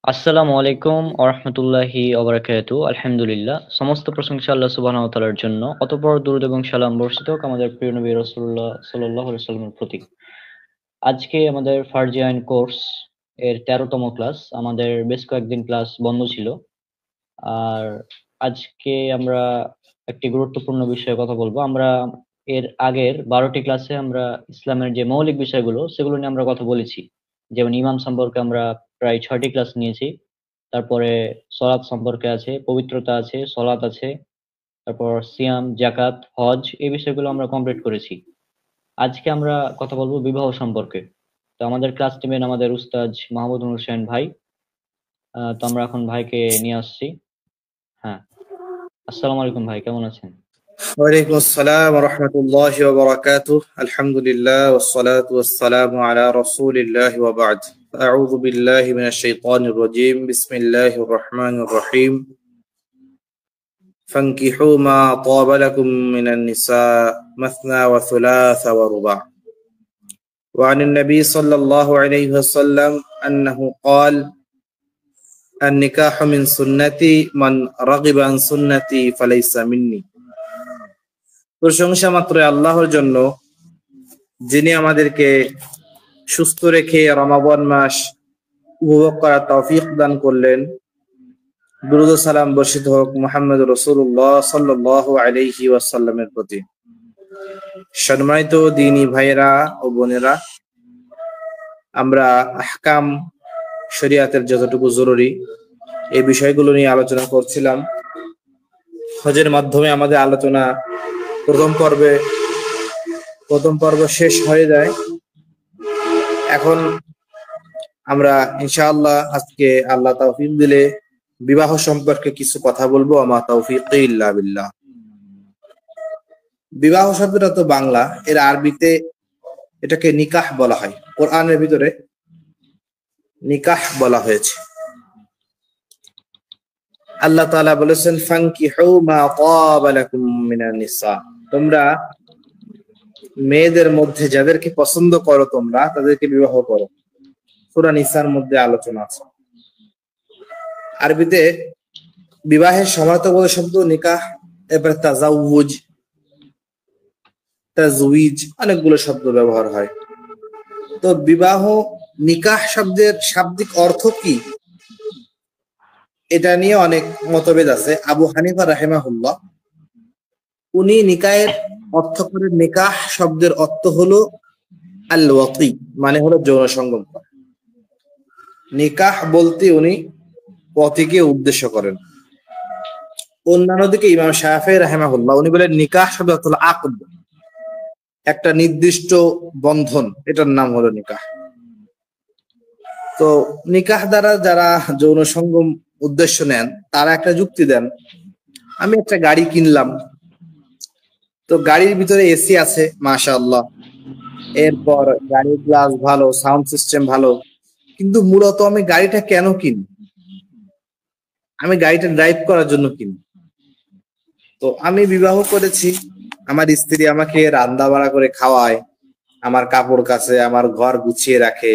আসসালামু আলাইকুম ওরহমতুল্লাহি ওবারাকাতু। আলহামদুলিল্লাহ, সমস্ত প্রশংসা আল্লাহ সুবহানাহু ওয়া তাআলার জন্য। অতঃপর দুরূদ এবং সালাম বর্ষিত হোক আমাদের প্রিয় নবী রাসূলুল্লাহ সাল্লাল্লাহু আলাইহি ওয়াসাল্লামের প্রতি। আজকে আমাদের ফারজিয়াইন কোর্স এর ১৩তম ক্লাস। আমাদের বেশ কয়েকদিন ক্লাস বন্ধ ছিল। আর আজকে আমরা একটি গুরুত্বপূর্ণ বিষয়ে কথা বলবো। আমরা এর আগের ১২টি ক্লাসে আমরা ইসলামের যে মৌলিক বিষয়গুলো সেগুলো নিয়ে আমরা কথা বলেছি। যেমন ইমাম সম্পর্কে আমরা প্রায় ৬টি ক্লাস নিয়েছি। তারপরে সলাত সম্পর্কে আছে, পবিত্রতা আছে, সলাত আছে, তারপর সিয়াম, যাকাত, হজ এই বিষয়গুলো আমরা কমপ্লিট করেছি। আজকে আমরা কথা বলবো বিবাহ সম্পর্কে। তো আমাদের ক্লাস নেবেন আমাদের উস্তাদ মাহমুদুল হোসেন ভাই। তো আমরা এখন ভাইকে নিয়ে আসছি। হ্যাঁ, আসসালামু আলাইকুম ভাই, কেমন আছেন? وعليكم السلام ورحمة الله وبركاته. الحمد لله والصلاة والسلام على رسول الله وبعد. أعوذ بالله من الشيطان الرجيم. بسم الله الرحمن الرحيم. فانكحوا ما طاب لكم من النساء مثنى وثلاث ورباع. وعن النبي صلى الله عليه وسلم أنه قال: النكاح من سنتي من رغب عن سنتي فليس مني. প্রশংসা মাত্র আল্লাহর জন্য, যিনি আমাদেরকে সুস্থ রেখে রমাদান মাস উপভোগ করার তৌফিক দান করলেন। দুরূদ ও সালাম বর্ষিত হোক মুহাম্মদ রাসূলুল্লাহ সাল্লাল্লাহু আলাইহি ওয়াসাল্লামের প্রতি। সম্মানিত দ্বীনী ভাইয়েরা ও বোনেরা, আমরা আহকাম শরীয়তের যতটুকু জরুরি এই বিষয়গুলো নিয়ে আলোচনা করছিলাম। হজের মাধ্যমে আমাদের আলোচনা প্রথম পর্ব শেষ হয়ে যায়। এখন আমরা ইনশাআল্লাহ আজকে আল্লাহ তৌফিক দিলে বিবাহ সম্পর্কে কিছু কথা বলবো। আমা তৌফিক ইল্লা বিল্লাহ। বিবাহ শব্দটা তো বাংলা, এর আরবিতে এটাকে নিকাহ বলা হয়। কোরআনের ভিতরে নিকাহ বলা হয়েছে। আল্লাহ তাআলা বলেছেন, ফানকিহু মা তাবা লাকুম মিনান নিসা, তোমরা মেয়েদের মধ্যে যাদেরকে পছন্দ করো তোমরা তাদেরকে বিবাহ করো। সূরা নিসার মধ্যে আলোচনা আছে। আরবিতে বিবাহের সমার্থক শব্দ নিকাহ, এরপরে তাজাউজ, তাজউইজ, অনেকগুলো শব্দ ব্যবহার হয়। তো বিবাহ, নিকাহ শব্দের শাব্দিক অর্থ কি, এটা নিয়ে অনেক মতভেদ আছে। আবু হানিফা রাহিমাহুল্লাহ, উনি নিকাহের অর্থ করে, নিকাহ শব্দের অর্থ হলো আল ওয়াতি, মানে হলো যৌন সঙ্গম করা। নিকাহ বলতে উনি পতিকে উদ্দেশ্য করেন। অন্যান্য দিকে ইমাম শাফিঈ রাহিমাহুল্লাহ, উনি বলেন নিকাহ শব্দের অর্থ হলো আকদ, একটা নির্দিষ্ট বন্ধন, এটার নাম হলো নিকাহ। তো নিকাহ দ্বারা যারা যৌন সঙ্গম উদ্দেশ্য নেন তারা একটা যুক্তি দেন, আমি একটা গাড়ি কিনলাম, তো গাড়ির ভিতরে এসি আছে মাশাআল্লাহ, এরপর গাড়ির গ্লাস ভালো, সাউন্ড সিস্টেম ভালো, কিন্তু মূলত আমি গাড়িটা কেন কিনি? আমি গাড়িটা ড্রাইভ করার জন্য কিনি। তো আমি বিবাহ করেছি, আমার স্ত্রী আমাকে রান্না বাড়া করে খাওয়ায়, আমার কাপড় কাচে, আমার ঘর গুছিয়ে রাখে,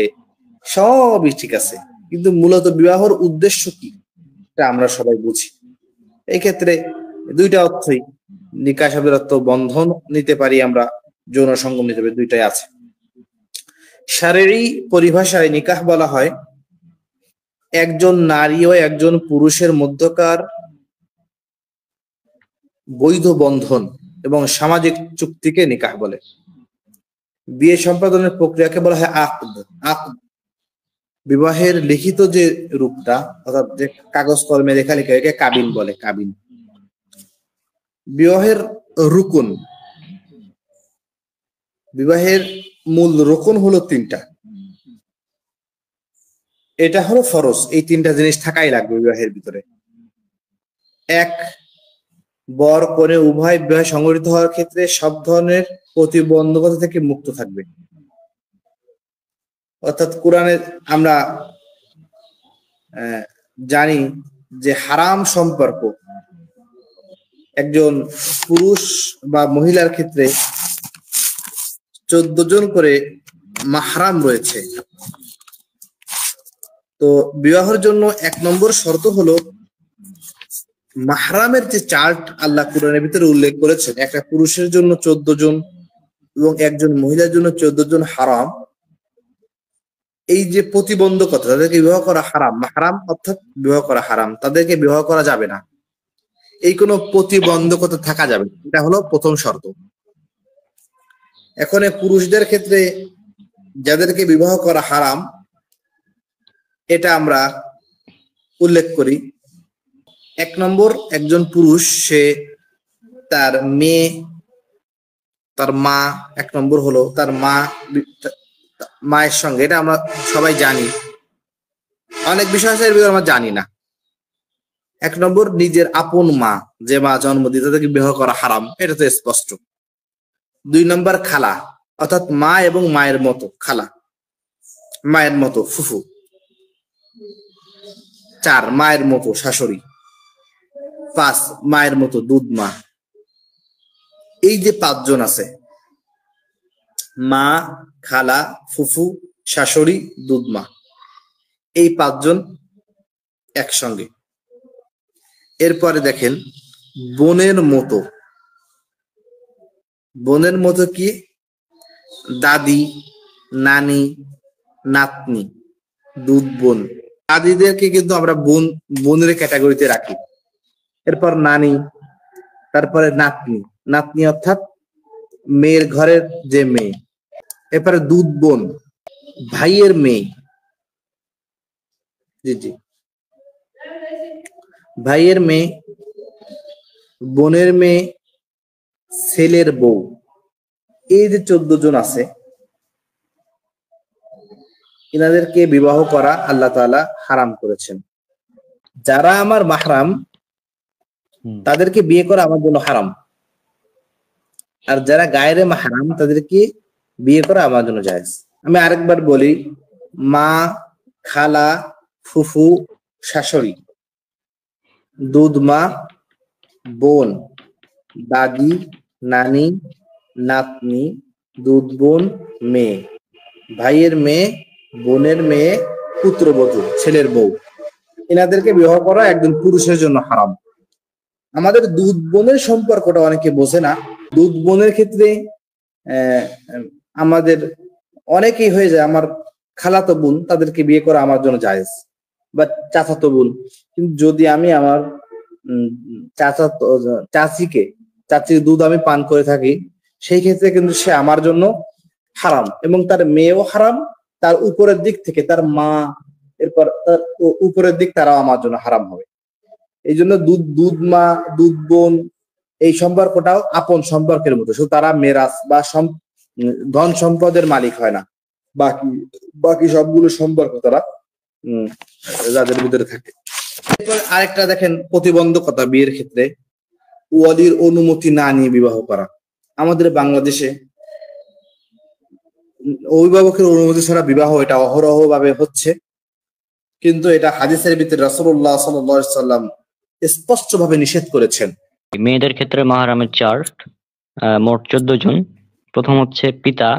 সবই ঠিক আছে, কিন্তু মূলত বিবাহর উদ্দেশ্য কি এটা আমরা সবাই বুঝি। এই ক্ষেত্রে দুইটা অর্থই, নিকাহ শব্দের অর্থ বন্ধন নিতে পারি আমরা, যৌন সঙ্গম নিতে পারি, দুইটাই আছে। শারীরিক পরিভাষায় নিকাহ বলা হয় একজন নারী ও একজন পুরুষের মধ্যকার বৈধ বন্ধন এবং সামাজিক চুক্তিকে নিকাহ বলে। বিয়ে সম্পাদনের প্রক্রিয়াকে বলা হয় আকদ। আকদ বিবাহের লিখিত যে রূপটা, অর্থাৎ যে কাগজ কলমে লেখালেখি, একে কাবিন বলে। কাবিন বিবাহের রুকুন। বিবাহের মূল রুকুন হলো তিনটা, এটা হলো ফরজ। এই তিনটা জিনিস থাকাই লাগবে বিবাহের ভিতরে। এক, বর কনে উভয় বিবাহ সংগঠিত হওয়ার ক্ষেত্রে সব ধরনের প্রতিবন্ধকতা থেকে মুক্ত থাকবে। অর্থাৎ কোরআনে আমরা জানি যে হারাম সম্পর্ক একজন পুরুষ বা মহিলার ক্ষেত্রে 14 জন করে মাহরাম রয়েছে। তো বিবাহের জন্য 1 নম্বর শর্ত হলো মাহরামের যে চার্ট আল্লাহ কুরআনের ভিতরে উল্লেখ করেছেন, একটা পুরুষের জন্য 14 জন এবং একজন মহিলার জন্য 14 জন হারাম। এই যে প্রতিবন্ধকতা, তাদেরকে বিবাহ করা হারাম, মাহরাম অর্থাৎ বিবাহ করা হারাম, তাদেরকে বিবাহ করা যাবে না, এই কোনো প্রতিবন্ধকতা থাকা যাবে না, এটা হলো প্রথম শর্ত। এখন পুরুষদের ক্ষেত্রে যাদেরকে বিবাহ করা হারাম, এটা আমরা উল্লেখ করি। 1 নম্বর, একজন পুরুষ সে তার মেয়ে, তার মা, 1 নম্বর হলো তার মায়ের সঙ্গে, এটা আমরা সবাই জানি, অনেক বিষয় আছে এর ভিতরে আমরা জানি না। 1 নম্বর, নিজের আপন মা, যে মা জন্ম দিয়ে, তাদেরকে বিবাহ করা হারাম, এটা তো স্পষ্ট। 2 নম্বর, খালা, অর্থাৎ মা এবং মায়ের মতো খালা, মায়ের মতো ফুফু। 4, মায়ের মতো শাশুড়ি। 5, মায়ের মতো দুধ মা। এই যে 5 জন আছে, মা, খালা, ফুফু, শাশুড়ি, দুধ মা, এই 5 জন একসঙ্গে। এরপরে দেখেন বোনের মতো। বোনের মতো কি? দাদি, নানি, নাতনি, দুধ বোন। দাদিদেরকে কিন্তু আমরা বোনের ক্যাটাগরিতে রাখি। এরপর নানি, তারপরে নাতনি, নাতনি অর্থাৎ মেয়ের ঘরের যে মেয়ে। এরপরে দুধ বোন, ভাইয়ের মেয়ে, জি জি, ভাইয়ের মেয়ে, বোনের মেয়ে, ছেলের বউ। এই যে 14 জন আছে, এনাদেরকে বিবাহ করা আল্লাহ তাআলা হারাম করেছেন। যারা আমার মাহরাম, তাদেরকে বিয়ে করা আমার জন্য হারাম, আর যারা গায়রে মাহরাম, তাদেরকে বিয়ে করা আমার জন্য জায়েজ। আমি আরেকবার বলি, মা, খালা, ফুফু, শাশুড়ি, দুধ মা, বোন, দাদি, নানি, নাতনি, দুধ বোন, মেয়ে, ভাইয়ের মেয়ে, বোনের মেয়ে, পুত্রবধূ, ছেলের বউ, এনাদেরকে বিবাহ করা একজন পুরুষের জন্য হারাম। আমাদের দুধ বোনের সম্পর্কটা অনেকে বোঝে না। দুধ বোনের ক্ষেত্রে আমাদের অনেকেই হয়ে যায় আমার খালাতো বোন, তাদেরকে বিয়ে করা আমার জন্য জায়েজ, বা চাচাতো বোন। কিন্তু যদি আমি আমার চাচির দুধ আমি পান করে থাকি, সেই ক্ষেত্রে কিন্তু সে আমার জন্য হারাম, এবং তার মেয়েও হারাম। তার উপরের দিক থেকে তার মা, এরপর তার উপরের দিক, তারাও আমার জন্য হারাম হবে। এই জন্য দুধ মা, দুধ বোন, এই সম্পর্কটাও আপন সম্পর্কের মতো, শুধু তারা মেরাজ বা ধন সম্পদের মালিক হয় না, বাকি সবগুলো সম্পর্ক তারা যাদের ভিতরে থাকে। এরপর আরেকটা দেখেন প্রতিবন্ধকতা বিয়ের ক্ষেত্রে, ওয়ালির অনুমতি না নিয়ে বিবাহ করা। আমাদের বাংলাদেশে অভিভাবকের অনুমতি ছাড়া বিবাহ, এটা অহরহ ভাবে হচ্ছে, কিন্তু এটা হাদিসের ভিতরে রাসূলুল্লাহ সাল্লাল্লাহু আলাইহি ওয়াসাল্লাম স্পষ্ট ভাবে নিষেধ করেছেন। মেয়েদের ক্ষেত্রে মাহরামের চার্ট মোট 14 জন। প্রথম হচ্ছে পিতা,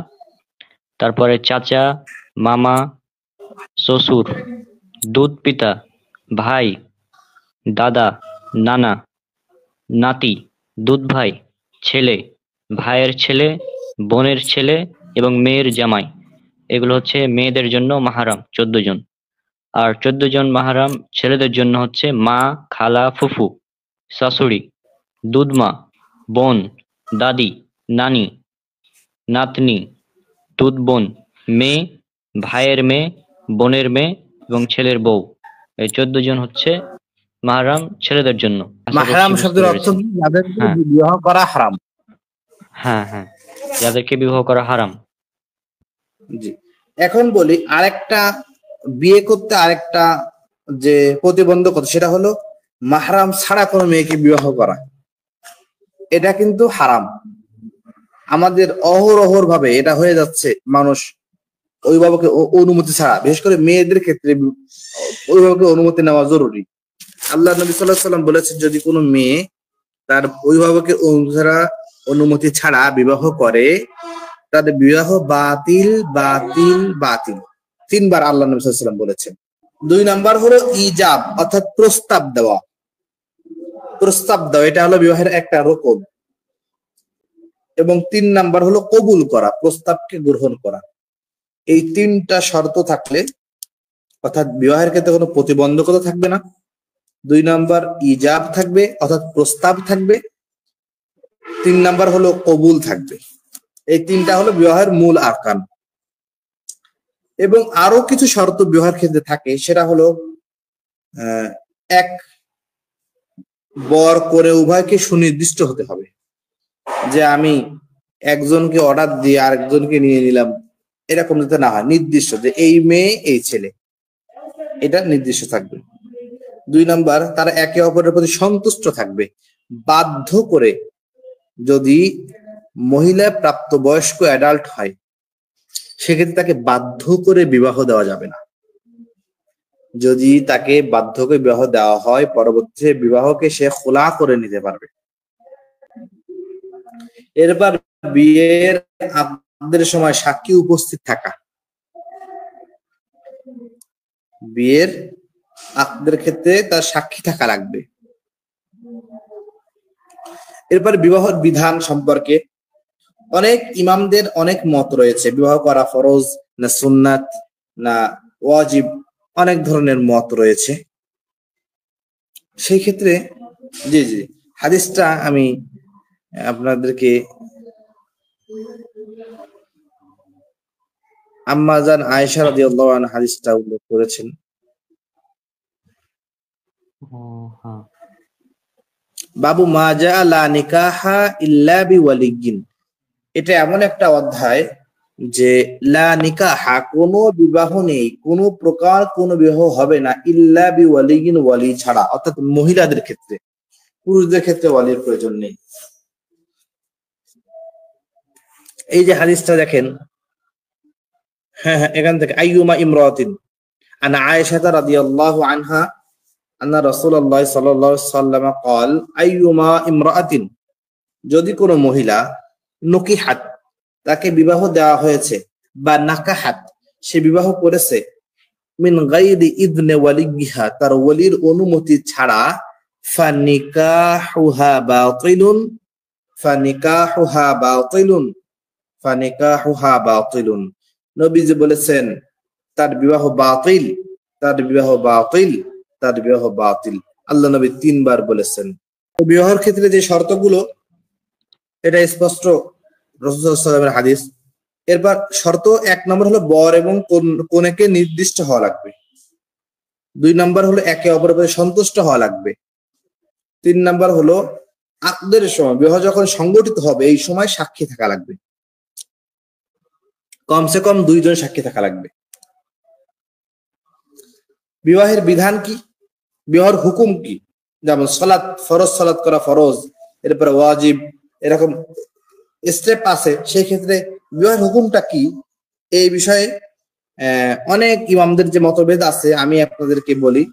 তারপরে চাচা, মামা, শ্বশুর, দুধ পিতা, ভাই, দাদা, নানা, নাতি, দুধ ভাই, ছেলে, ভাইয়ের ছেলে, বোনের ছেলে এবং মেয়ের জামাই। এগুলো হচ্ছে মেয়েদের জন্য মাহরাম 14 জন। আর 14 জন মাহরাম ছেলেদের জন্য হচ্ছে মা, খালা, ফুফু, শাশুড়ি, দুধমা, বোন, দাদি, নানি, নাতনি, দুধ বোন, মেয়ে, ভাইয়ের মেয়ে, বোনের মেয়ে এবং ছেলের বউ। এই 14 জন হচ্ছে মাহরাম ছেলেদের জন্য। মাহরাম শব্দের অর্থ কি? যাদেরকে বিবাহ করা হারাম। হ্যাঁ, যাদেরকে বিবাহ করা হারাম। জি। এখন বলি আরেকটা, বিয়ে করতে আরেকটা যে প্রতিবন্ধকতা, সেটা হলো মাহরাম ছাড়া কোনো মেয়েকে বিবাহ করা। এটা কিন্তু হারাম। আমাদের অহরহর ভাবে এটা হয়ে যাচ্ছে, মানুষ অভিভাবকের অনুমতি ছাড়া, বিশেষ করে মেয়েদের ক্ষেত্রে অভিভাবকের অনুমতি নেওয়া জরুরি। আল্লাহ নবী সাল্লাল্লাহু আলাইহি ওয়াসাল্লাম বলেছেন, যদি কোনো মেয়ে তার অভিভাবকের অনুমতি ছাড়া বিবাহ করে, তাদের বিবাহ বাতিল বাতিল বাতিল। 3 বার আল্লাহ নবী সাল্লাল্লাহু আলাইহি ওয়াসাল্লাম বলেছেন। 2 নাম্বার হলো ইজাব, অর্থাৎ প্রস্তাব দেওয়া। প্রস্তাব দেওয়া এটা হলো বিবাহের একটা রকম। এবং 3 নাম্বার হলো কবুল করা, প্রস্তাবকে গ্রহণ করা। এই 3টা শর্ত থাকলে অর্থাৎ বিবাহের ক্ষেত্রে কোনো প্রতিবন্ধকতা থাকবে না। 2 নাম্বার ইজাব থাকবে, অর্থাৎ প্রস্তাব থাকবে। 3 নাম্বার হলো কবুল থাকবে। এই 3টা হলো বিবাহের মূল আরকান। এবং আরো কিছু শর্ত বিবাহের ক্ষেত্রে থাকে, সেটা হলো এক, বর করে উভয়কে সুনির্দিষ্ট হতে হবে, যে আমি একজনকে অর্ডার দিয়ে আরেকজনকে নিয়ে নিলাম, এরকম যাতে না হয়। নির্দিষ্ট যে এই মেয়ে এই ছেলে, এটা নির্দিষ্ট থাকবে। 2 নাম্বার, তারা একে অপরের প্রতি সন্তুষ্ট থাকবে। বাধ্য করে, যদি মহিলা প্রাপ্তবয়স্ক অ্যাডাল্ট হয় সেক্ষেত্রে তাকে বাধ্য করে বিবাহ দেওয়া যাবে না। যদি তাকে বাধ্য করে বিবাহ দেওয়া হয়, পরবর্তীতে বিবাহকে সে খোলা করে নিতে পারবে। এরপর বিয়ের আকদের সময় সাক্ষী উপস্থিত থাকা। বিয়ের আকদের ক্ষেত্রে তার সাক্ষী থাকা লাগবে। এরপর বিবাহের বিধান সম্পর্কে অনেক ইমামদের অনেক মত রয়েছে। বিবাহ করা ফরজ না সুন্নাত না ওয়াজিব, অনেক ধরনের মত রয়েছে। সেই ক্ষেত্রে জি জি হাদিসটা আমি আপনাদেরকে আম্মা জান আয়েশা রাদিয়াল্লাহু আনহা হাদিসটা উল্লেখ করেছেন। বাবু মা জা লা নিকাহা ইল্লা বিওয়ালিয়্যিন, এটা এমন একটা অধ্যায় যে লা নিকাহা, কোনো বিবাহ নেই, কোনো প্রকার কোনো বিবাহ হবে না ইল্লা বিওয়ালিয়্যিন, ওয়ালি ছাড়া, অর্থাৎ মহিলাদের ক্ষেত্রে। পুরুষদের ক্ষেত্রে ওয়ালির প্রয়োজন নেই। এই যে হাদিসটা দেখেন, হ্যাঁ এখান থেকে আইয়ুমা ইমরাতিন আনা আয়েশা রাদিয়াল্লাহু আনহা আন্না রাসূলুল্লাহ সাল্লাল্লাহু আলাইহি ওয়াসাল্লাম قال আইয়ুমা ইমরাতিন, যদি কোনো মহিলা নকিহাত, তাকে বিবাহ দেওয়া হয়েছে, বা নাকাহাত, সে বিবাহ করেছে, মিন গায়রি ইযনি ওয়ালিয়্যিহা, তার ওলির অনুমতি ছাড়া, ফানিকাহুহা বাতিলুন, ফানিকাহুহা বাতিলুন, ফানিকাহুহা বাতিলুন। নবীজি বলেছেন তার বিবাহ বাতিল, তার বিবাহ বাতিল, তার বিবাহ বাতিল। আল্লাহ নবী 3 বার বলেছেন। বিবাহের ক্ষেত্রে যে শর্তগুলো, এটা স্পষ্ট রাসূল সাল্লাল্লাহু আলাইহি ওয়াসাল্লামের হাদিস। এরপর শর্ত 1 নম্বর হলো বর এবং কনেকে নির্দিষ্ট হওয়া লাগবে। 2 নম্বর হলো একে অপরের প্রতি সন্তুষ্ট হওয়া লাগবে। 3 নম্বর হলো আকদের সময়, বিবাহ যখন সংগঠিত হবে এই সময় সাক্ষী থাকা লাগবে, কমসে কম 2 জন সাক্ষী থাকা লাগবে। বিবাহের বিধান কি, বিবাহের হুকুম কি, যেমন সালাত, ফরজ সালাত করা ফরজ, এরপরে ওয়াজিব, এরকম স্টেপ আছে। সেই ক্ষেত্রে বিবাহের হুকুমটা কি, এই বিষয়ে অনেক ইমামদের যে মতভেদ আছে, আমি আপনাদেরকে বলি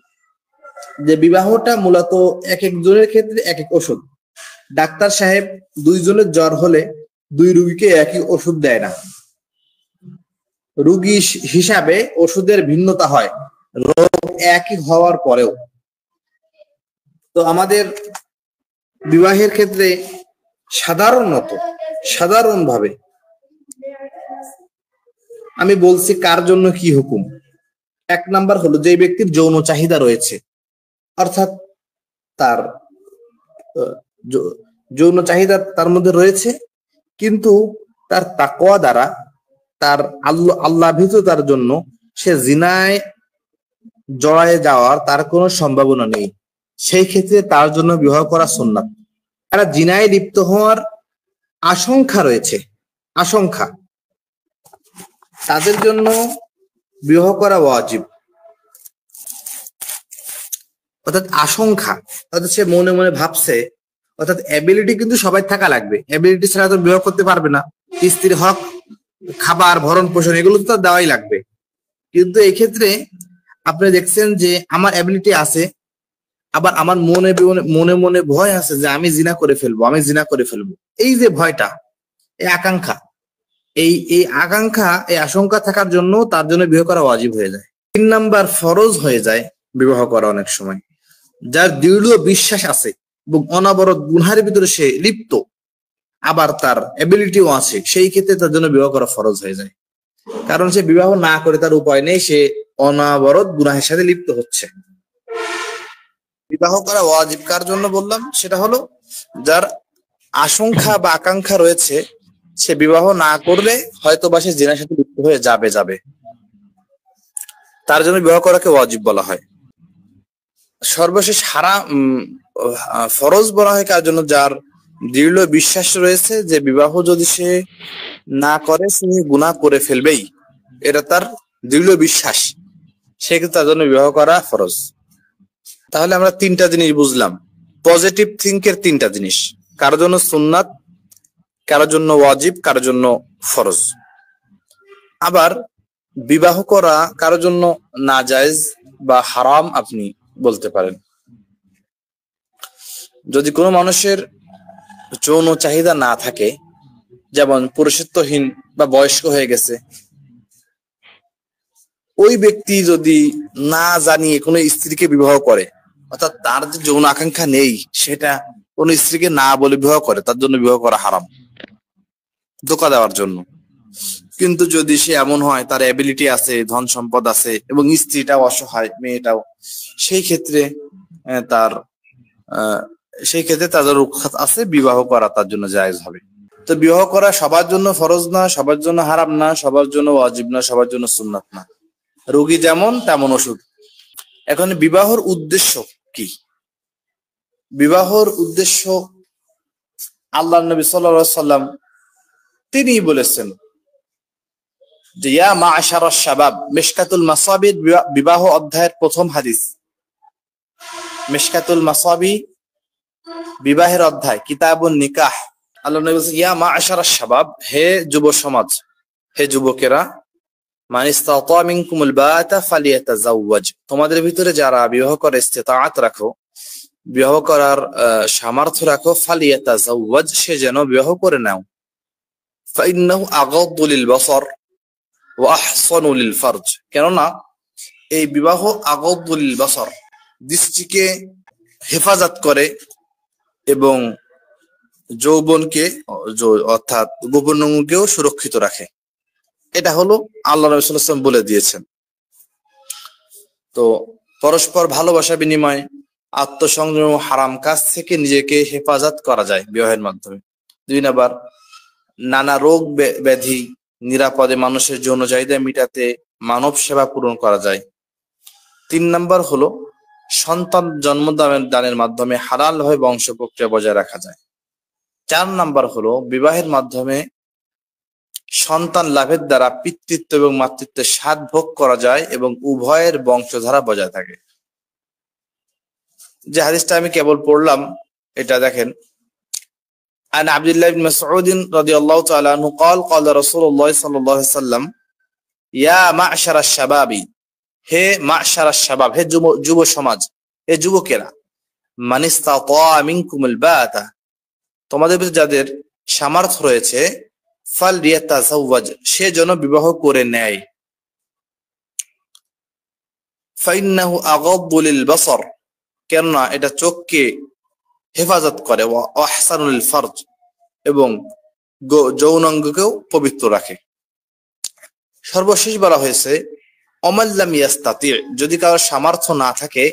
যে বিবাহটা মূলত এক একজনের ক্ষেত্রে এক এক ওষুধ। ডাক্তার সাহেব 2 জনের জ্বর হলে 2 রোগীকে একই ওষুধ দেয় না, রোগী হিসাবে ওষুধের ভিন্নতা হয়, রোগ একই হওয়ার পরেও। তো আমাদের বিবাহের ক্ষেত্রে সাধারণভাবে আমি বলছি কার জন্য কি হুকুম। 1 নাম্বার হলো যে ব্যক্তির যৌন চাহিদা রয়েছে, অর্থাৎ তার যৌন চাহিদা তার মধ্যে রয়েছে, কিন্তু তার তাকওয়া দ্বারা, তার আল্লাহ ভীততার জন্য সে জিনায় জড়ায় যাওয়ার তার কোনো সম্ভাবনা নেই, সেই ক্ষেত্রে তার জন্য বিবাহ করা সুন্নাত। তারা জিনায় লিপ্ত হওয়ার আশঙ্কা রয়েছে, তাদের জন্য বিবাহ করা ওয়াজিব। অর্থাৎ আশঙ্কা, অর্থাৎ সে মনে মনে ভাবছে, অর্থাৎ অ্যাবিলিটি কিন্তু সবাই থাকা লাগবে, অ্যাবিলিটি ছাড়া তো বিবাহ করতে পারবে না। স্ত্রীর হক, খাবার, ভরণ পোষণ, এগুলো তো দেওয়াই লাগবে। কিন্তু এই ক্ষেত্রে আপনি দেখছেন যে আমার অ্যাবিলিটি আছে, আবার আমার মনে মনে ভয় আছে যে আমি জিনা করে ফেলবো। এই যে ভয়টা, এই আকাঙ্ক্ষা, এই আকাঙ্ক্ষা, এই আশঙ্কা থাকার জন্য তার জন্য বিয়ে করা ওয়াজিব হয়ে যায়। 3 নাম্বার ফরজ হয়ে যায় বিবাহ করা অনেক সময়, যার দৃঢ় বিশ্বাস আছে এবং অনাবরত গুনহার ভিতরে সে লিপ্ত, আবার তার এবিলিটিও আছে, সেই ক্ষেত্রে তার জন্য বিবাহ করা ফরজ হয়ে যায়। কারণ সে বিবাহ না করে তার উপায় নেই, সে অনাবরত গুনাহের সাথে লিপ্ত হচ্ছে। বিবাহ করা ওয়াজিব কার জন্য বললাম, সেটা হলো যার আশঙ্কা বা আকাঙ্ক্ষা রয়েছে সে বিবাহ না করলে হয়তো বা সে জিনার সাথে লিপ্ত হয়ে যাবে, তার জন্য বিবাহ করাকে ওয়াজিব বলা হয়। সর্বশেষ ফরজ বলা হয় কার জন্য, যার দৃঢ় বিশ্বাস রয়েছে যে বিবাহ যদি সে না করে সে গুনাহ করে ফেলবেই, এটা তার দৃঢ় বিশ্বাস, সেক্ষেত্রে তার জন্য বিবাহ করা ফরজ। তাহলে আমরা 3টা জিনিস বুঝলাম, পজিটিভ থিঙ্কের 3টা জিনিস, কারোর জন্য সুন্নাত, কারোর জন্য ওয়াজিব, কারোর জন্য ফরজ। আবার বিবাহ করা কারোর জন্য নাজায়েজ বা হারাম আপনি বলতে পারেন। যদি কোনো মানুষের যৌন চাহিদা না থাকে, যেমন পুরুষত্বহীন বা বয়স্ক হয়ে গেছে, ওই ব্যক্তি যদি না জানিয়ে কোনো স্ত্রীকে বিবাহ করে, অর্থাৎ তার যে যৌন আকাঙ্ক্ষা নেই সেটা কোন স্ত্রীকে না বলে বিবাহ করে, তার জন্য বিবাহ করা হারাম, ধোঁকা দেওয়ার জন্য। কিন্তু যদি সে এমন হয় তার এবিলিটি আছে, ধন সম্পদ আছে এবং স্ত্রীটাও অসহায়, মেয়েটাও, সেই ক্ষেত্রে তাদের রুখসাত আছে, বিবাহ করা তার জন্য জায়েজ হবে। তো বিবাহ করা সবার জন্য ফরজ না, সবার জন্য হারাম না, সবার জন্য ওয়াজিব না, সবার জন্য সুন্নাত না। রোগী যেমন তেমন ওষুধ। এখন বিবাহর উদ্দেশ্য কি? বিবাহর উদ্দেশ্য আল্লাহ নবী সাল্লাল্লাহু আলাইহি সাল্লাম তিনি বলেছেন যে ইয়া মা'শারাশ শাবাব, মিশকাতুল মাসাবির বিবাহ অধ্যায়ের প্রথম হাদিস, মিশকাতুল মাসাবি বিবাহের অধ্যায়, কিতাবুন নিকাহ। আল্লাহ নবী বলেছেন ইয়া মা'শারাশ শাবাব, হে যুব সমাজ, হে যুবকেরা, মান ইসতাতা মিনকুমুল বাতা ফালিয়াতাজাওয়াজ, তোমাদের ভিতরে যারা বিবাহ করে ইস্তিতাআত রাখো, বিবাহ করার সামর্থ্য রাখো, ফালিয়াতাজাওয়াজ, সে যেন বিবাহ করে নাও। ফাইন্নাহু আগাদ্দু লিল বাসার ওয়া আহসানু লিল ফারজ, কেননা এই বিবাহ আগাদ্দু লিল বাসার, দৃষ্টিকে হেফাজত করে এবং যৌবনকে অর্থাৎ গোপন অঙ্গকেও সুরক্ষিত রাখে। এটা হলো আল্লাহ নবী সাল্লাল্লাহু আলাইহি ওয়াসাল্লাম বলে দিয়েছেন। তো পরস্পর ভালোবাসা বিনিময়, আত্মসংযম, হারাম কাজ থেকে নিজেকে হেফাজত করা যায় বিবাহের মাধ্যমে। 2 নাম্বার, নানা রোগ ব্যাধি নিরাপদে মানুষের যৌন চাহিদা মিটাতে মানব সেবা পূরণ করা যায়। 3 নাম্বার হলো সন্তান জন্মদানের মাধ্যমে হালাল ভাবে বংশ প্রক্রিয়া বজায় রাখা যায়। 4 নাম্বার হলো বিবাহের মাধ্যমে সন্তান লাভের দ্বারা পিতৃত্ব এবং মাতৃত্বের স্বাদ ভোগ করা যায় এবং উভয়ের বংশধারা বজায় থাকে। যে হাদিসটা আমি কেবল পড়লাম এটা দেখেন, عن عبد الله بن مسعود رضي الله تعالى عنه قال قال رسول الله صلى الله عليه وسلم يا معشر الشباب, হে মা'শার আশ-শাবাব, হে যুব সমাজ, হে যুবকেরা, মান ইসতাতা মিনকুমুল বাতা, তোমাদের ভিতরে যাদের সামর্থ্য রয়েছে, ফালইয়াতাজাওয়াজ, সে যেন বিবাহ করে নেয়। ফাইন্নাহু আগাদ্দু লিল বাসার, কেননা এটা চোখকে হেফাজত করে, ওয়া আহসানু লিল ফারজ, এবং যৌনাঙ্গকেও পবিত্র রাখে। সর্বশেষ বলা হয়েছে ওমান লাম ইয়াস্তাতি, যদি কারো সামর্থ্য না থাকে,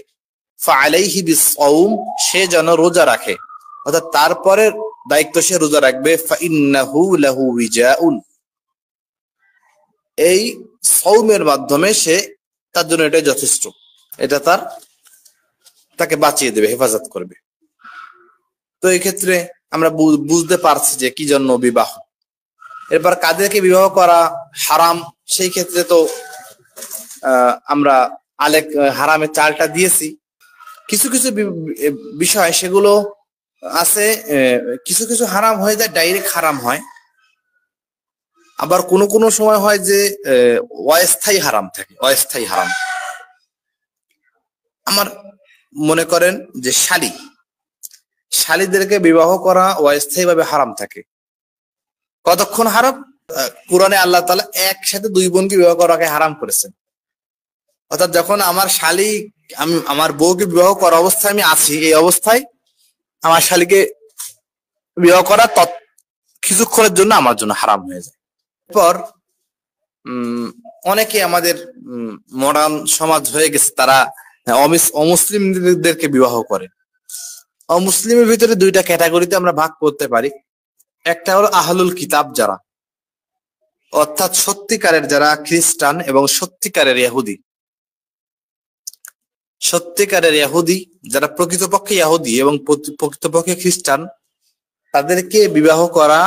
ফাআলাইহি বিসসাওম, সে যেন রোজা রাখে, অর্থাৎ তারপরে দায়িত্ব সে রোজা রাখবে। ফাইন্নাহু লাহু উইজাউন, এই সাওমের মাধ্যমে সে, তার জন্য এটা যথেষ্ট, এটা তাকে বাঁচিয়ে দেবে, হেফাজত করবে। তো এই ক্ষেত্রে আমরা বুঝতে পারছি যে কি জন্য বিবাহ। এরপর কাদেরকে বিবাহ করা হারাম, সেই ক্ষেত্রে তো আমরা হারামের চালটা দিয়েছি। কিছু কিছু বিষয় সেগুলো আছে, কিছু কিছু হারাম হয়ে যায়, ডাইরেক্ট হারাম হয়। আবার কোনো সময় হয় যে অস্থায়ী হারাম থাকে, অস্থায়ী হারাম। আমার মনে করেন যে শালীদেরকে বিবাহ করা অস্থায়ী ভাবে হারাম থাকে। কতক্ষণ হারাম? কোরআনে আল্লাহ তাআলা একসাথে 2 বোনকে বিবাহ করাকে হারাম করেছেন। অর্থাৎ যখন আমার শালী, আমি আমার বউকে বিবাহ করা অবস্থায় আমি আছি, এই অবস্থায় আমার শালীকে বিবাহ করা কিছুক্ষণের জন্য আমার জন্য হারাম হয়ে যায়। এরপর অনেকে আমাদের মডার্ন সমাজ হয়ে গেছে, তারা অমুসলিমদেরকে বিবাহ করে। অমুসলিমের ভিতরে দুইটা ক্যাটাগরিতে আমরা ভাগ করতে পারি। একটা হলো আহলুল কিতাব, যারা অর্থাৎ সত্যিকারের যারা খ্রিস্টান এবং সত্যিকারের ইহুদি। সত্যিকারের ইহুদি যারা প্রকৃতপক্ষে ইহুদি এবং প্রকৃতপক্ষে খ্রিস্টান, তাদেরকে বিবাহ করা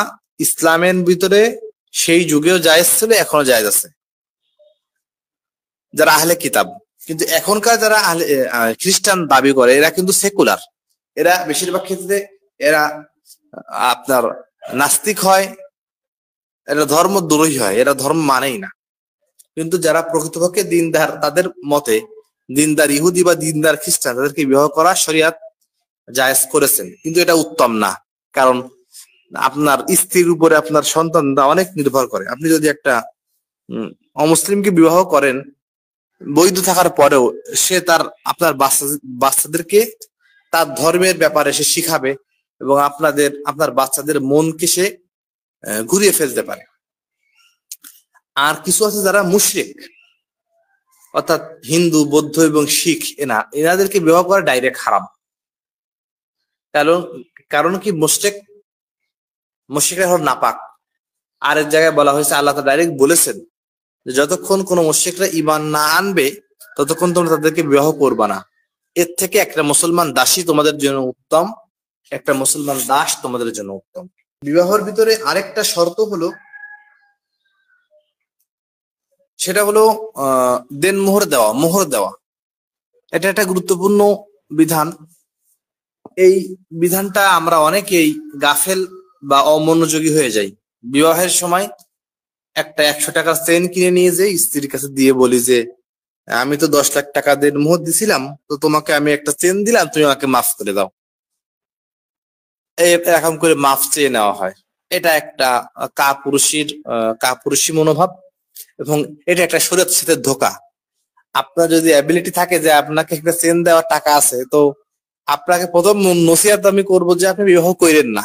ইসলামের ভিতরে সেই যুগেও জায়েজ ছিল, এখনো জায়েজ আছে, যারা আহলে কিতাব। কিন্তু এখনকার যারা খ্রিস্টান দাবি করে, এরা কিন্তু সেকুলার। এরা বেশিরভাগ ক্ষেত্রে এরা আপনার নাস্তিক হয়, এরা ধর্মদ্রোহী হয়, এরা ধর্ম মানেই না। কিন্তু যারা প্রকৃতপক্ষে দিনদার, তাদের মতে দিনদার ইহুদি বা দিনদার খ্রিস্টান, তাদেরকে বিবাহ করা শরিয়াত জায়েজ করেছেন। কিন্তু এটা উত্তম না, কারণ আপনার স্ত্রীর উপরে আপনার সন্তানরা অনেক নির্ভর করে। আপনি যদি একটা অমুসলিমকে বিবাহ করেন, বৈধ থাকার পরেও সে আপনার বাচ্চাদেরকে তার ধর্মের ব্যাপারে সে শিখাবে এবং আপনার বাচ্চাদের মনকে সে ঘুরিয়ে ফেলতে পারে। আর কিছু আছে যারা মুশরিক, অর্থাৎ হিন্দু, বৌদ্ধ এবং শিখ, এনাদেরকে বিবাহ করা ডাইরেক্ট হারাম। কারণ কি, মুশরিকরা হল নাপাক। আর এক জায়গায় বলা হয়েছে, আল্লাহ তাআলা ডাইরেক্ট বলেছেন যে যতক্ষণ কোন মুশরিকরা ঈমান না আনবে ততক্ষণ তোমরা তাদেরকে বিবাহ করবা না। এর থেকে একটা মুসলমান দাসী তোমাদের জন্য উত্তম, একটা মুসলমান দাস তোমাদের জন্য উত্তম। বিবাহের ভিতরে আরেকটা শর্ত হলো, সেটা হলো মোহর দেওয়া। এটা একটা গুরুত্বপূর্ণ বিধান। এই বিধানটা আমরা অনেকেই গাফেল বা অমনোযোগী হয়ে যাই। বিবাহের সময় একটা 100 টাকার চেইন কিনে নিয়ে যাই, স্ত্রীর কাছে দিয়ে বলি যে আমি তো 10 লাখ টাকা মোহর দিছিলাম, তো তোমাকে আমি একটা চেইন দিলাম, তুমি আমাকে মাফ করে দাও। এরকম করে মাফ চেয়ে নেওয়া হয়। এটা একটা কাপুরুষী মনোভাব এবং এটা একটা শরীয়তের সাথে ধোঁকা। আপনার যদি অ্যাবিলিটি থাকে যে আপনাকে একটা চেন দেওয়ার টাকা আছে, তো আপনাকে প্রথম নসিহত আমি করবো যে আপনি বিবাহ করেন না।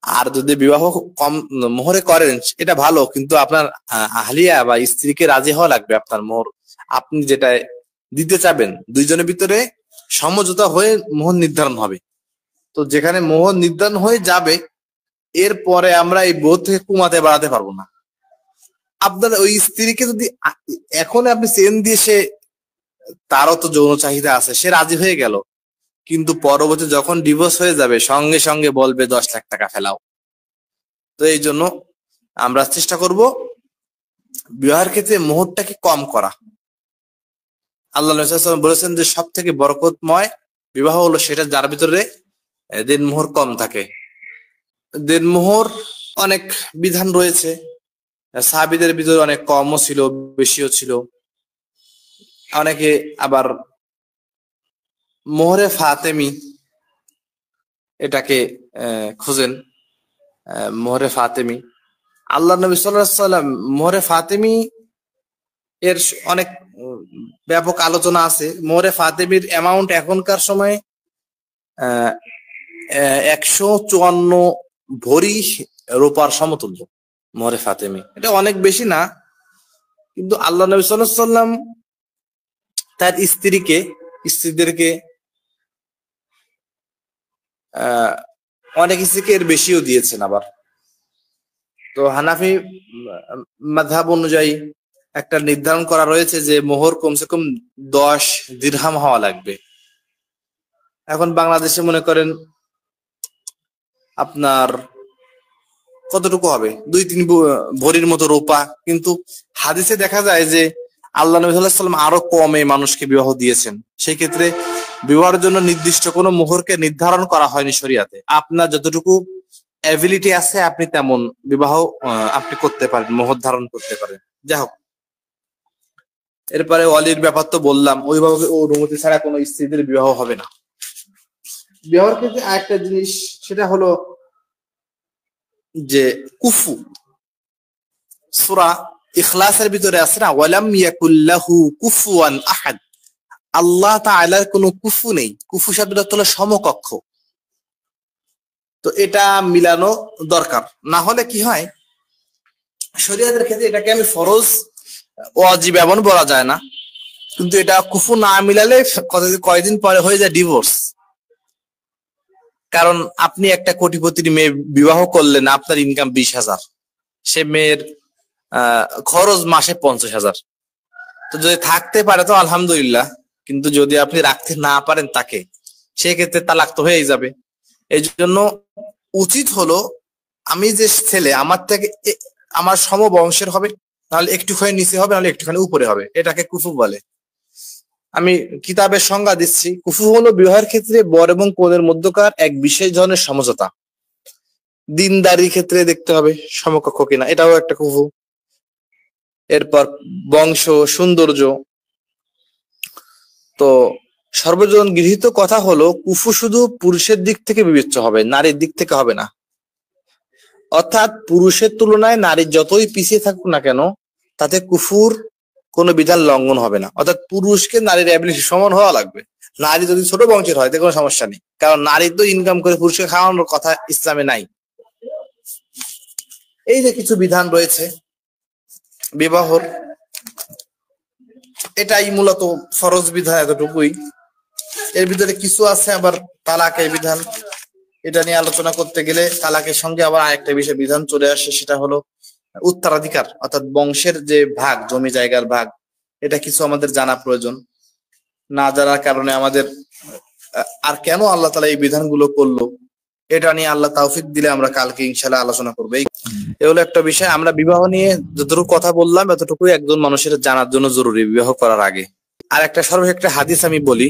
আর যদি বিবাহ কম মোহরে করেন এটা ভালো, কিন্তু আপনার আহলিয়া বা স্ত্রীকে রাজি হওয়া লাগবে। আপনার মোহর আপনি যেটা দিতে চাবেন, দুইজনের ভিতরে সমঝোতা হয়ে মোহর নির্ধারণ হবে। তো যেখানে মোহর নির্ধারণ হয়ে যাবে, এরপরে আমরা এই বোধ থেকে কমাতে বাড়াতে পারবো না। আপনার ওই স্ত্রীকে যদি এখন আপনি চেন দিয়ে, তারও তো যৌন চাহিদা আছে, সে রাজি হয়ে গেল, কিন্তু পরবর্তী যখন ডিভোর্স হয়ে যাবে সঙ্গে সঙ্গে বলবে 10 লাখ টাকা ফেলাও। তো এই জন্য আমরা চেষ্টা করব বিবাহের ক্ষেত্রে মোহরটাকে কম করা। আল্লাহ বলেছেন যে সব থেকে বরকতময় বিবাহ হলো সেটা যার ভিতরে দেনমোহর কম থাকে। দেনমোহর অনেক বিধান রয়েছে, সাহাবীদের ভিতরে অনেক কমও ছিল, বেশিও ছিল। অনেকে আবার মোহরে ফাতেমি এটাকে খোঁজেন। মোহরে ফাতেমি, আল্লাহ নবী সাল্লাল্লাহু আলাইহি ওয়াসাল্লাম মোহরে ফাতেমি এর অনেক ব্যাপক আলোচনা আছে। মোহরে ফাতেমির অ্যামাউন্ট এখনকার সময় 154 ভরি রূপার সমতুল্য মোহরে ফাতেমি। এটা অনেক বেশি না, কিন্তু আল্লাহ নবী সাল্লাল্লাহু আলাইহি ওয়াসাল্লাম তার স্ত্রীদেরকে অনেক স্ত্রীকে এর বেশিও দিয়েছেন। আবার তো হানাফি মাযহাব অনুযায়ী একটা নির্ধারণ করা রয়েছে যে মোহর কমসে কম 10 দিরহাম হওয়া লাগবে। এখন বাংলাদেশে মনে করেন আপনার কতটুকু হবে, 2-3 ভরির মতো রূপা, কিন্তু হাদিসে দেখা যায় যে আল্লাহ নবী সাল্লাল্লাহু আলাইহি ওয়াসাল্লাম আরো কমে মানুষকে বিবাহ দিয়েছেন। সেই ক্ষেত্রে বিবাহের জন্য নির্দিষ্ট কোনো মোহরকে নির্ধারণ করা হয়নি শরীয়তে। আপনার যতটুকু অ্যাবিলিটি আছে আপনি তেমন বিবাহ আপনি করতে পারেন, মোহর ধারণ করতে পারেন। যাই হোক, এরপরে ওয়ালির ব্যাপার তো বললাম, অভিভাবকের অনুমতি ছাড়া কোনো স্ত্রীদের বিবাহ হবে না। বিবাহের ক্ষেত্রে আরেকটা জিনিস, সেটা হলো যে কুফু। সূরা ইখলাসের ভিতরে আছে না ওয়ালাম ইয়াকুল্লাহু কুফুয়ান আহাদ, আল্লাহ তাআলার কোনো কুফু নেই। কুফু শব্দটা হলো সমকক্ষ। তো এটা মিলানো দরকার, না হলে কি হয় শরীয়তের ক্ষেত্রে এটাকে আমি ফরজ ওয়াজিব এমন বলা যায় না, কিন্তু এটা কুফু না মিলালে কয়দিন পরে হয়ে যায় ডিভোর্স। কারণ আপনি একটা কোটিপতির মেয়ে বিবাহ করলেন, আপনার ইনকাম 20,000, সে মেয়ের খরচ মাসে 50,000। তো যদি থাকতে পারে তো আলহামদুলিল্লাহ, কিন্তু যদি আপনি রাখতে না পারেন তাকে, সেক্ষেত্রে তালাক তো হয়েই যাবে। এই জন্য উচিত হলো আমি যে ছেলে আমার থেকে আমার সমবংশের হবে, নাহলে একটুখানি নিচে হবে, নাহলে একটুখানি উপরে হবে, এটাকে কুফু বলে। আমি কিতাবের সংজ্ঞা দিচ্ছি। কুফু হলো বিবাহের ক্ষেত্রে বর এবং কনের মধ্যকার এক বিশেষ ধরনের সমঝোতা। দিনদারির ক্ষেত্রে দেখতে হবে সমকক্ষ কিনা, এটাও একটা কুফু। এরপর বংশ, সৌন্দর্য। তো সর্বজন গৃহীত কথা হলো কুফু শুধু পুরুষের দিক থেকে বিবেচ্য হবে, নারীর দিক থেকে হবে না। অর্থাৎ পুরুষের তুলনায় নারীর যতই পিছিয়ে থাকুক না কেন, তাতে কুফুর কোনো বিধান লঙ্ঘন হবে না। অর্থাৎ পুরুষকে নারীর অ্যাবিলিটি সমান হওয়া লাগবে। নারী যদি ছোট বংশের হয় তাতে কোনো সমস্যা নেই, কারণ নারী তো ইনকাম করে পুরুষকে খাওয়ানোর কথা ইসলামে নাই। এই যে কিছু বিধান রয়েছে বিবাহর, এটাই মূলত ফরজ বিধান, এতটুকুই। এর ভিতরে কিছু আছে আবার তালাকের বিধান, এটা নিয়ে আলোচনা করতে গেলে তালাকের সঙ্গে আবার আরেকটা বিষয় বিধান চলে আসে, সেটা হলো উত্তরাধিকার, অর্থাৎ বংশের যে ভাগ, জমি জায়গার ভাগ। এটা কিছু আমাদের জানা প্রয়োজন। না জানার কারণে আমাদের আর কেন আল্লাহ তাআলা এই বিধানগুলো করলো, এটা নিয়ে আল্লাহ তৌফিক দিলে আমরা কালকে ইনশাআল্লাহ আলোচনা করবো। এই হলো একটা বিষয়। আমরা বিবাহ নিয়ে যতটুকু কথা বললাম এতটুকুই একজন মানুষের জানার জন্য জরুরি বিবাহ করার আগে। আর একটা সর্বশেষ একটা হাদিস আমি বলি,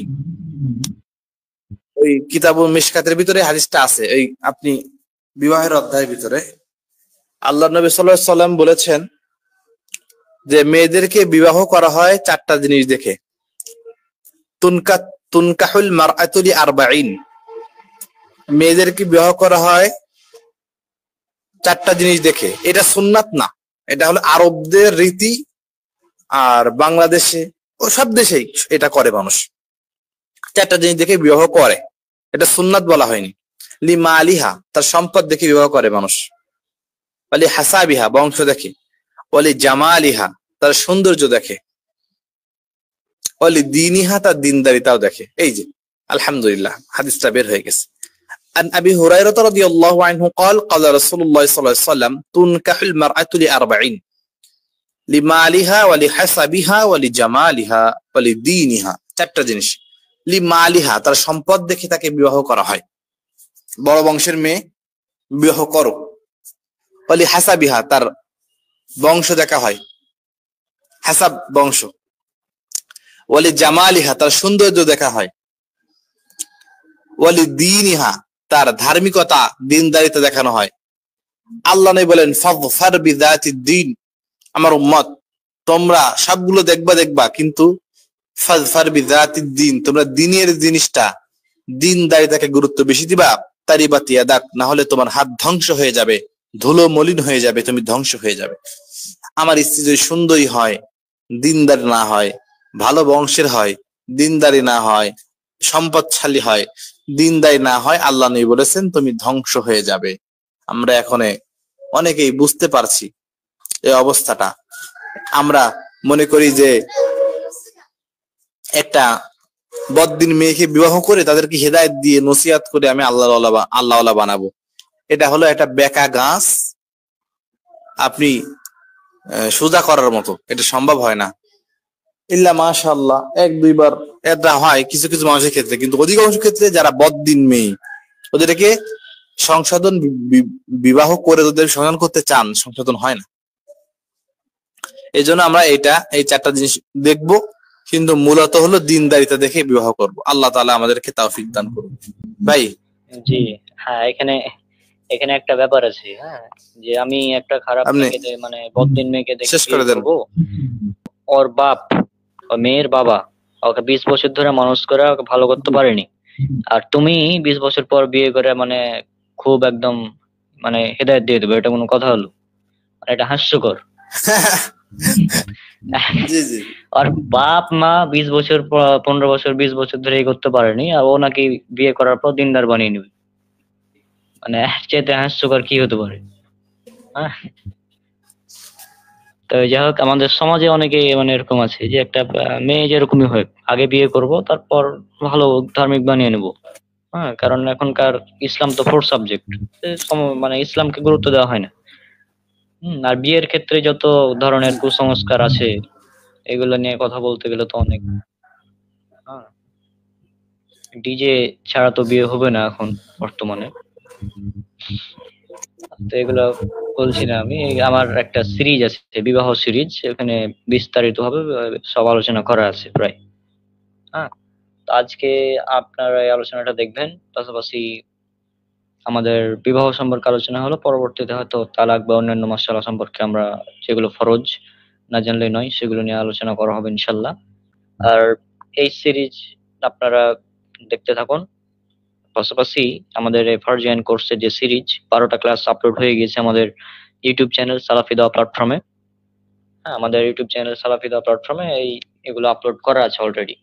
ওই কিতাবুল মিশকাতের ভিতরে হাদিসটা আছে, এই আপনি বিবাহের অধ্যায়ের ভিতরে আল্লাহ নবী সাল্লাল্লাহু আলাইহি সাল্লাম বলেছেন যে মেয়েদেরকে বিবাহ করা হয় 4টা জিনিস দেখে। তুনকাহুল মারআতু লি 40, মেয়েদেরকে বিবাহ করা হয় 4টা জিনিস দেখে। এটা সুন্নাত না, এটা হলো আরবদের রীতি, আর বাংলাদেশে ও সব দেশেই এটা করে মানুষ। 4টা জিনিস দেখে বিবাহ করে, এটা সুন্নাত বলা হয়নি। লি মালিহা, তার সম্পদ দেখে বিবাহ করে মানুষ। ওয়ালি হাসাবিহা, বংশ দেখে। ওয়ালি জামালিহা, তার সৌন্দর্য দেখে। ওয়ালি দীনিহা, তার দিনদারিতাও দেখে। এই যে আলহামদুলিল্লাহ হাদিসটা বের হয়ে গেছে। عن أبي هريرة رضي الله عنه قال قال رسول الله صلى الله عليه وسلم تنكح المرأة ل40 لمالها ولحسبها ولجمالها ولدينها। 4টা জিনিস। লিমালিহা, তার সম্পদ দেখে তাকে বিবাহ করা হয়, বড় বংশের মেয়ে বিবাহ করো। ওয়ালি হাসাবিহা, তার বংশ দেখা হয়, হাসাব বংশ। ওয়ালি জামালিহা, তার সৌন্দর্য দেখা হয়। ওয়ালি দীনিহা, তার ধার্মিকতা, দিনদারিতা দেখানো হয়। আল্লাহ নবী বলেন ফাযফার বিযাতিদ দ্বীন, আমার উম্মত তোমরা সবগুলো দেখবা কিন্তু ফাযফার বিযাতিদ দ্বীন, তোমরা দ্বীনের জিনিসটা, দিনদারিতাকে গুরুত্ব বেশি দিবা। তারিবাত ইয়াদাক, না হলে তোমার হাত ধ্বংস হয়ে যাবে, ধুলো মলিন হয়ে যাবে, তুমি ধ্বংস হয়ে যাবে। আমার স্ত্রী যদি সুন্দরী হয়, দিনদার না হয়, ভালো বংশের হয়, দিনদারি না হয়, সম্পদশালী হয়, দিনদারি না হয়, আল্লাহ নবী বলেছেন তুমি ধ্বংস হয়ে যাবে। আমরা এখন অনেকেই বুঝতে পারছি এই অবস্থাটা। আমরা মনে করি যে একটা বদ্দিন মেয়েকে বিবাহ করে তাদেরকে হেদায়েত দিয়ে নসিহত করে আমি আল্লাহওয়ালা বানাবো। এটা হলো একটা বেকা গাছ আপনি সোজা করার মতো, এটা সম্ভব হয় না। ইল্লা মাশাআল্লাহ 1-2 বার এটা হয় কিছু কিছু মানুষের ক্ষেত্রে, কিন্তু অধিকাংশ ক্ষেত্রে যারা বদ্দিন মেয়ে ওদেরকে সংশোধন, বিবাহ করে ওদের সংশোধন করতে চান, সংশোধন হয় না। এই জন্য আমরা এই 4টা জিনিস দেখবো, কিন্তু মূলত হলো দিনদারিতা দেখে বিবাহ করব। আল্লাহ তাআলা আমাদেরকে তৌফিক দান করুন। ভাই জি হ্যাঁ, এখানে একটা ব্যাপার আছে। হ্যাঁ, যে আমি একটা খারাপ মেয়েকে, মানে বদ্দিন মেয়েকে দেখে বিয়ে করবো, ওর বাপ, ও মেয়ের বাবা ওকে 20 বছর ধরে মানুষ করে ওকে ভালো করতে পারেনি, আর তুমি 20 বছর পর বিয়ে করে মানে খুব একদম মানে হেদায়েত দিয়ে দেবে, এটা কোনো কথা হলো? এটা হাস্যকর। জি জি। আর বাপ মা 20 বছর 15 বছর 20 বছর ধরে এই করতে পারেনি, আর ও নাকি বিয়ে করার পর দিনদার বানিয়ে নিবে। মানে এর চাইতে হাস্যকর কি হতে পারে? হ্যাঁ। তো যাই হোক, আমাদের সমাজে অনেকে মানে এরকম আছে যে একটা মেয়ে যেরকমই হয়, আগে বিয়ে করব, তারপর ভালো ধার্মিক বানিয়ে নেব। হ্যাঁ, কারণ এখনকার ইসলাম তো ফোর্থ সাবজেক্ট, মানে ইসলামকে গুরুত্ব দেওয়া হয় না। আর বিয়ের ক্ষেত্রে যত ধরনের কুসংস্কার আছে, এগুলো নিয়ে কথা বলতে গেলে তো অনেক। হ্যাঁ, ডিজে ছাড়া তো বিয়ে হবে না এখন বর্তমানে। তো এগুলো বলছি না আমি, আমার একটা সিরিজ আছে, বিবাহ সিরিজ, এখানে বিস্তারিত ভাবে সব আলোচনা করা আছে প্রায়। হ্যাঁ, তো আজকে আপনারা এই আলোচনাটা দেখবেন, পাশাপাশি আমাদের বিবাহ সম্পর্কে আলোচনা হলো, পরবর্তীতে হয়তো তালাক বা অন্যান্য মাসালা সম্পর্কে আমরা, যেগুলো ফরজ না জানলে নয়, সেগুলো নিয়ে আলোচনা করা হবে ইনশাল্লাহ। আর এই সিরিজ আপনারা দেখতে থাকুন। পাশাপাশি আমাদের এই ফারজাইন কোর্সের যে সিরিজ 12টা ক্লাস আপলোড হয়ে গেছে আমাদের ইউটিউব চ্যানেল সালাফিদা প্ল্যাটফর্মে। হ্যাঁ, আমাদের ইউটিউব চ্যানেল সালাফিদা প্ল্যাটফর্মে এগুলো আপলোড করা আছে অলরেডি।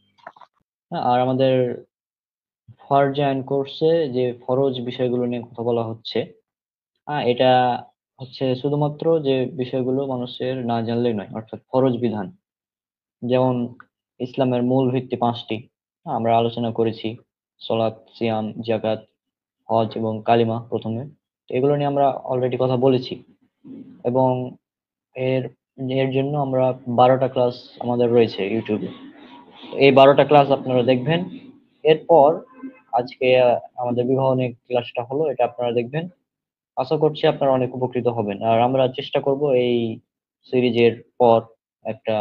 আর আমাদের ফারজাইন কোর্সে যে ফরজ বিষয়গুলো নিয়ে কথা বলা হচ্ছে, এটা হচ্ছে শুধুমাত্র যে বিষয়গুলো মানুষের না জানলেই নয়, অর্থাৎ ফরজ বিধান। যেমন ইসলামের মূল ভিত্তি 5টি, আমরা আলোচনা করেছি: সলাত, সিয়াম, যাকাত, হজ এবং কালিমা প্রথমে। তো এগুলো নিয়ে আমরা অলরেডি কথা বলেছি, এবং এর এর জন্য আমরা 12টা ক্লাস আমাদের রয়েছে ইউটিউবে। তো এই 12টা ক্লাস আপনারা দেখবেন। এরপর আজকে আমাদের বিবাহ নিয়ে ক্লাসটা হলো, এটা আপনারা দেখবেন। আশা করছি আপনারা অনেক উপকৃত হবেন। আর আমরা চেষ্টা করব এই সিরিজের পর একটা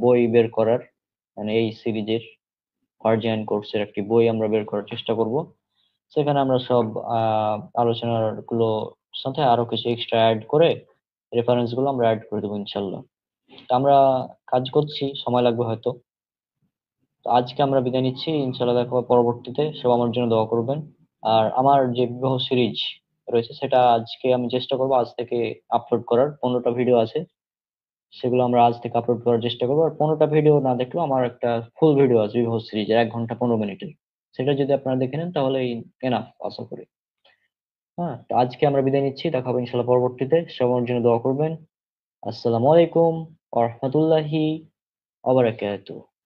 বই বের করার, মানে এই সিরিজের ফারজাইন কোর্সের একটি বই আমরা বের করার চেষ্টা করব। সেখানে আমরা সব আলোচনার গুলো সাথে আরো কিছু এক্সট্রা অ্যাড করে, রেফারেন্স গুলো আমরা অ্যাড করে দেবো ইনশাল্লাহ। তো আমরা কাজ করছি, সময় লাগবে হয়তো। তো আজকে আমরা বিদায় নিচ্ছি, ইনশাল্লাহ দেখা হবে পরবর্তীতে। সব আমার জন্য দোয়া করবেন। আর আমার যে বিবাহ সিরিজ রয়েছে, সেটা আজকে আমি চেষ্টা করবো আজ থেকে আপলোড করার। 15টা ভিডিও আছে, সেগুলো আমরা আজ থেকে আপলোড করার চেষ্টা করবো। আর 15টা ভিডিও না দেখলেও আমার একটা ফুল ভিডিও আছে বিবাহ সিরিজের, 1 ঘন্টা 15 মিনিটের। সেটা যদি আপনারা দেখে নেন তাহলে এনাফ আশা করি। হ্যাঁ, তো আজকে আমরা বিদায় নিচ্ছি, দেখা হবে ইনশাল্লাহ পরবর্তীতে। সবার জন্য দোয়া করবেন। আসসালামু আলাইকুম ওয়া রাহমাতুল্লাহি ওয়া বারাকাতুহু।